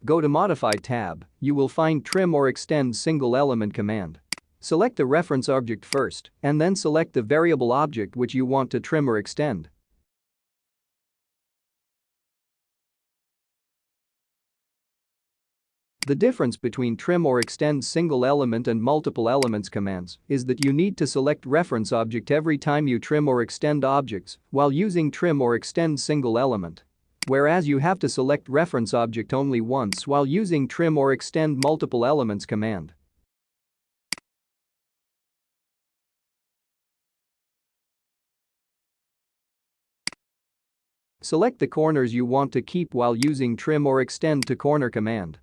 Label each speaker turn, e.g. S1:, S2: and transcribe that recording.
S1: Go to Modify tab, you will find Trim or Extend Single Element command. Select the reference object first, and then select the variable object which you want to trim or extend. The difference between Trim or Extend Single Element and Multiple Elements commands is that you need to select reference object every time you trim or extend objects while using Trim or Extend Single Element. Whereas you have to select reference object only once while using Trim or Extend Multiple Elements command. Select the corners you want to keep while using Trim or Extend to Corner command.